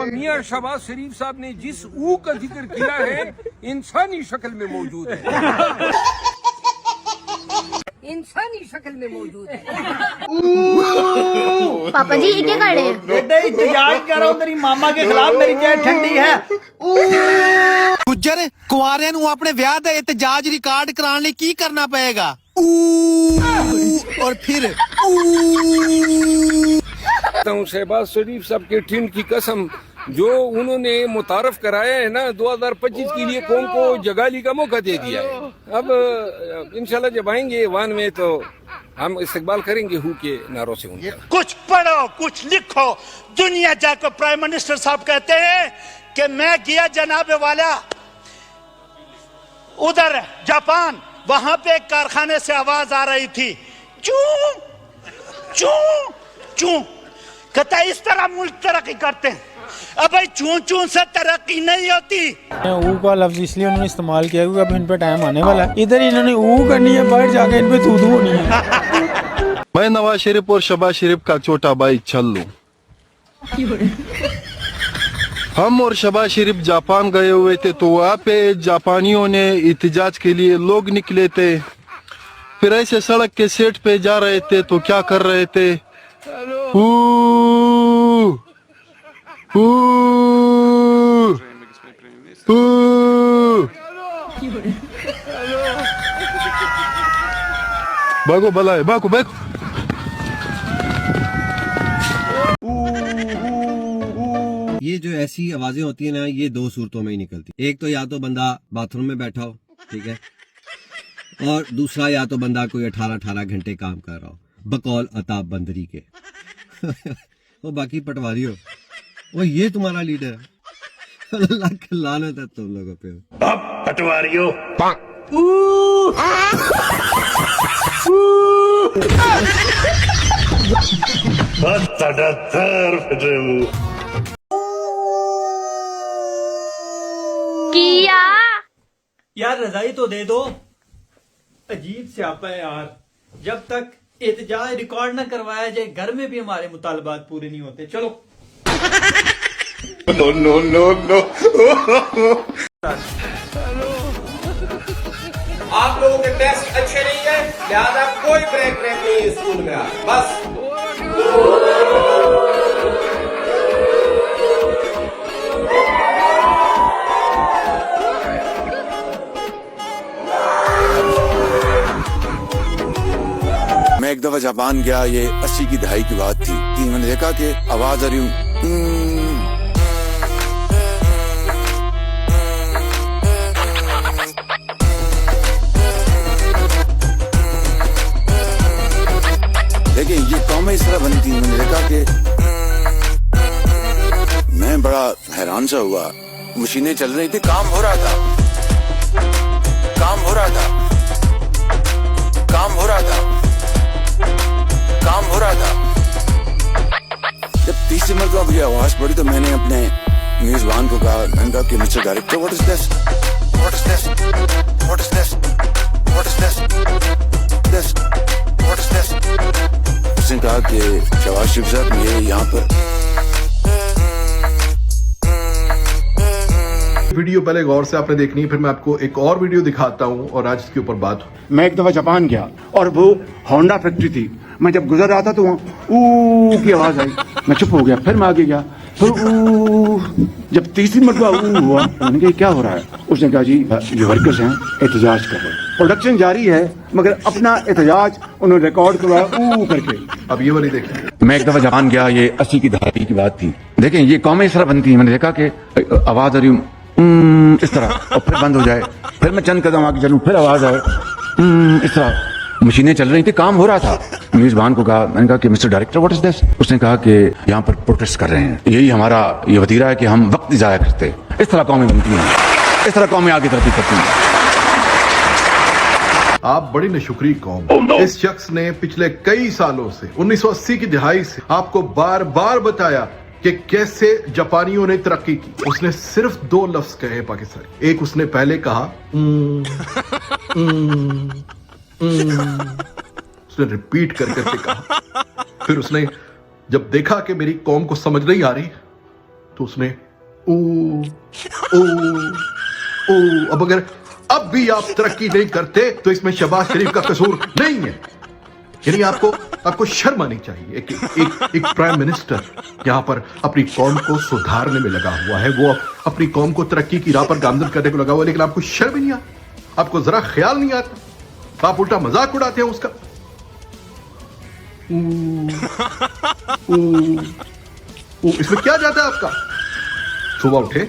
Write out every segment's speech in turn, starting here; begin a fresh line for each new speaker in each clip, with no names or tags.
मियां शहबाज शरीफ साहब ने जिस ऊ का जिक्र किया है इंसानी शक्ल में मौजूद है, इंसानी शक्ल में मौजूद है।
पापा जी ये क्या कर रहे हैं?
बेटा इhtजाज कर रहा हूं तेरी मामा के खिलाफ, मेरी चाय ठंडी है।
गुज्जर कुआरियां ਨੂੰ ਆਪਣੇ ਵਿਆਹ ਦਾ ਇਤਜਾਜ ਰਿਕਾਰਡ ਕਰਾਉਣ ਲਈ ਕੀ ਕਰਨਾ ਪਏਗਾ? और फिर
शहबाज शरीफ साहब के ठिन की कसम, जो उन्होंने मुतारफ कराया है ना 2025 के लिए, कौम को जगाली का मौका दे दिया है। अब इंशाल्लाह जब आएंगे वान में तो हम इस्तकबाल करेंगे हु के नारों से उनका।
कुछ पढ़ो, कुछ लिखो। दुनिया जाकर प्राइम मिनिस्टर साहब कहते हैं कि मैं गया जनाब वाला उधर जापान, वहां पे एक कारखाने से आवाज आ रही थी, चू चू चू। कहता इस तरह मुल्क तरक्की करते हैं। अब भाई चू चू से तरक्की नहीं होती।
ऊ का लफ्ज इसलिए उन्होंने इस्तेमाल किया क्योंकि अब इन पे टाइम आने वाला है। इधर इन्होंने ऊ करनी है, बाहर जाके इन पे थू थू होनी है।
मैं नवाज शरीफ और शहबाज शरीफ का छोटा भाई छल्लू, हम और शहबाज शरीफ जापान गए हुए थे, तो वहाँ पे जापानियों ने इhtजाज के लिए लोग निकले थे। फिर ऐसे सड़क के सेट पे जा रहे थे तो क्या कर रहे थे, भागो भला है, भागो भागो।
ये जो ऐसी आवाजें होती है ना, ये दो सूरतों में ही निकलती। एक तो या तो बंदा बाथरूम में बैठा हो, ठीक है, और दूसरा या तो बंदा कोई 18-18 घंटे काम कर रहा हो बकौल अताब बंदरी के। वो बाकी पटवारी हो, वो ये तुम्हारा लीडर है। अल्लाह की लानत है तुम लोगों पे।
पटवारियों
किया
यार रजाई तो दे दो। अजीब स्यापा है यार, जब तक एहतजाज रिकॉर्ड न करवाया जाए घर में भी हमारे मुतालबात पूरे नहीं होते। चलो
नो नो नो नो।
आप लोगों के टेस्ट अच्छे नहीं है, लिहाजा कोई ब्रेक नहीं है स्कूल में। बस
मैं एक दफा जापान गया, ये 80 की दहाई की बात थी। मैंने देखा कि आवाज आ रही हूँ, लेकिन ये कौमें इस तरह बनती। मैंने देखा कि मैं बड़ा हैरान सा हुआ। मशीनें चल रही थी, काम हो रहा था, काम हो रहा था, काम हो रहा था, काम हो रहा था। जब तीसरी मरतबा मुझे आवाज पड़ी तो मैंने अपने मेजबान को कहा, मैंने कहा कि mister director, what is this, what is this, what is this, what is this, this, what is this. उसने कहा कि शहबाज शरीफ साहब ये यहाँ पर।
वीडियो पहले गौर से आपने देखनी है, फिर मैं आपको एक और वीडियो दिखाता हूँ और आज इसके ऊपर बात।
मैं एक दफा जापान गया और वो होंडा फैक्ट्री थी। मैं जब गुजर रहा था तो वहाँ ऊ की आवाज आई, मैं चुप हो गया। फिर मैं आगे गया, फिर ऊ। जब तीसरी मरतबा ऊ हुआ, मैंने कहा क्या हो रहा है? उसने कहा जी जो वर्कर्स हैं एहतजाज कर रहे हैं। प्रोडक्शन जारी है मगर अपना एहतजाज उन्होंने रिकॉर्ड करवाया ऊ करके।
अब ये वाली देखें।
मैं एक दफा जापान गया, ये 80 की दहाई की बात थी। देखें ये कौमें इस तरह बनती है। मैंने देखा कि आवाज आ रही हूँ इस तरह, और फिर बंद हो जाए, फिर मैं चंद कदम आगे चलूं, फिर आवाज आए इस तरह। मशीनें चल रही थी, काम हो रहा था। मेजबान को कहा, मैंने कहा कि mister director, what is this. उसने कहा कि यहाँ पर प्रोटेस्ट कर रहे हैं। यही हमारा ये वतीरा है कि हम वक्त जाया करते। इस तरह कौमें बनती हैं, इस तरह कौमें आगे तरक्की करती हैं।
आप बड़ी नशुक्री कौम। इस शख्स ने पिछले कई सालों से 1980 की दहाई से आपको बार बार बताया कि कैसे जापानियों ने तरक्की की। उसने सिर्फ 2 लफ्ज कहे पाकिस्तानी। एक उसने पहले कहा उसने रिपीट कर करके कहा, फिर उसने जब देखा कि मेरी कौम को समझ नहीं आ रही तो उसने ओ ओ ओ अब अगर अब भी आप तरक्की नहीं करते तो इसमें शहबाज शरीफ का कसूर नहीं है। यानी आपको शर्म आनी चाहिए। एक प्राइम मिनिस्टर यहां पर अपनी कौम को सुधारने में लगा हुआ है, वो अपनी कौम को तरक्की की राह पर गामजन करने को लगा हुआ है, लेकिन आपको शर्म ही नहीं आती, आपको जरा ख्याल नहीं आता, आप उल्टा मजाक उड़ाते हैं उसका। इसमें क्या जाता है आपका? सुबह उठे,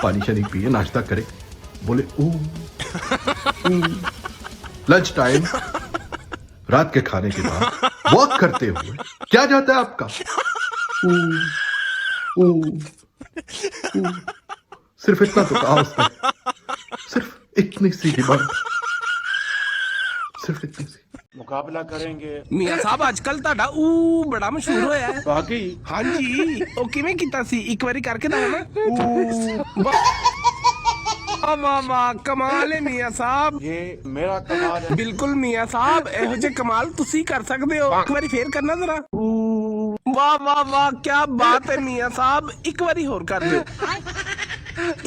पानी शानी पिए, नाश्ता करे, बोले लंच टाइम, रात के खाने के बाद वॉक करते हुए क्या जाता है आपका? सिर्फ इतना तो कहा उसने, सिर्फ इतनी सी डिमांड, सिर्फ इतनी सी।
मुकाबला करेंगे
मियां साहब आजकल ਤੁਹਾਡਾ बड़ा मशहूर होया है।
बाकी
हाँ जी ਉਹ ਕਿਵੇਂ ਕੀਤਾ ਸੀ ਇੱਕ ਵਾਰੀ ਕਰਕੇ ਦਿਖਾਓ ਨਾ। वाह वाह कमाल है मियां साहब,
ये मेरा कमाल है।
बिल्कुल मियां साहब ਇਹੋ ਜਿਹੇ कमाल ਤੁਸੀਂ कर सकते हो। एक बारी फेर करना जरा। वाह वाह वाह क्या बात है मियां साहब, एक बारी और कर दो,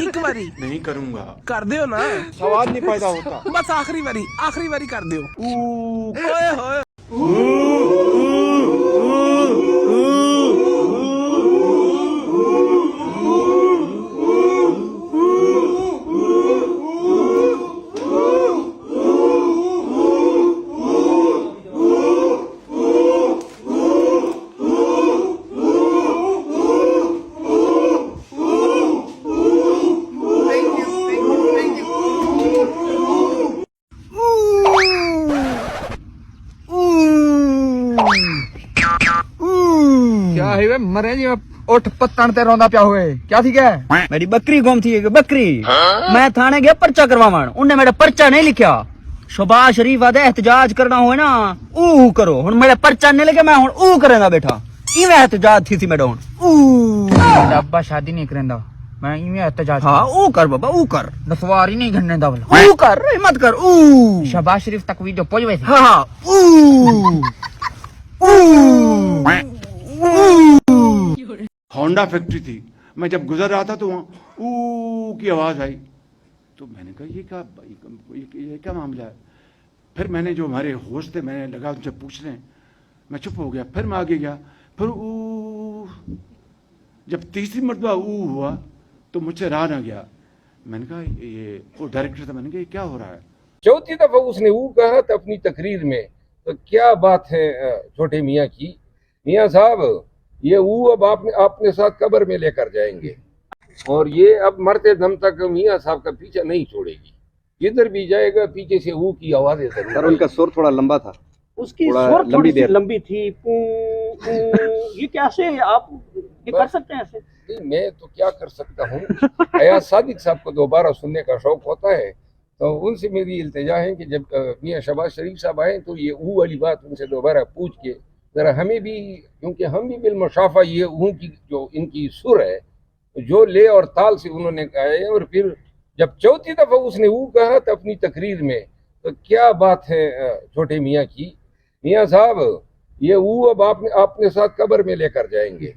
एक बारी।
नहीं करूंगा।
कर दो ना,
सवाल नहीं पैदा होता।
बस आखिरी बारी कर दो। ओए होए
मरे जी उठ पत्तन ते रोंदा पिया हुए क्या थी क्या? मेरी बकरी गुम थी, बकरी। मैं थाने गया पर्चा करवावन, उन्हें मेरा पर्चा नहीं लिखा। शहबाज शरीफ आदे एहतजाज करना हो ना ऊ करो, हुन मेरा पर्चा नहीं लिखे, मैं हुन ऊ करेंदा बैठा। इवें एहतजाज थी मेरा हुन ऊ। अब्बा शादी नहीं करेंदा, मैं इवें एहतजाज। हां ऊ कर बाबा ऊ कर, नसवारी नहीं घन्ने दा बोला ऊ कर, मत कर ऊ। शहबाज शरीफ तक वीडियो पहुंच गई। हां ऊ
होंडा फैक्ट्री थी, मैं जब गुजर रहा था तो वहाँ ऊ की आवाज आई, तो मैंने कहा ये क्या मामला है। फिर मैंने जो हमारे होस्ट थे, मैंने लगा उनसे पूछने, मैं चुप हो गया। फिर मैं आगे गया, फिर ऊ, जब तीसरी मरतबा ऊ हुआ तो मुझसे रहा ना गया। मैंने कहा ये वो डायरेक्टर था, मैंने कहा ये क्या हो रहा है।
चौथी दफा उसने ऊ कहा था अपनी तकरीर में, तो क्या बात है छोटे मियाँ की। मियाँ साहब ये ऊ अब आपने साथ कब्र में लेकर जाएंगे, और ये अब मरते दम तक मियाँ साहब का पीछा नहीं छोड़ेगी, जिधर भी जाएगा पीछे से ऊ की आवाजें जरूर।
सर उनका सुर थोड़ा लंबा था,
उसकी सुर थोड़ी सी लंबी थी। ये कैसे आप ये कर सकते हैं ऐसे?
नहीं, मैं तो क्या कर सकता हूँ। अयाज सादिक साहब को दोबारा सुनने का शौक होता है, तो उनसे मेरी इल्तिजा है कि जब मियाँ शहबाज शरीफ साहब आए तो ये ऊ वाली बात उनसे दोबारा पूछ के जरा हमें भी, क्योंकि हम भी बिलमुशाफा ये उनकी जो इनकी सुर है, जो ले और ताल से उन्होंने गाया है। और फिर जब चौथी दफा उसने ऊ कहा था अपनी तकरीर में, तो क्या बात है छोटे मियाँ की। मियाँ साहब ये ऊ अब आपने साथ कब्र में लेकर जाएंगे,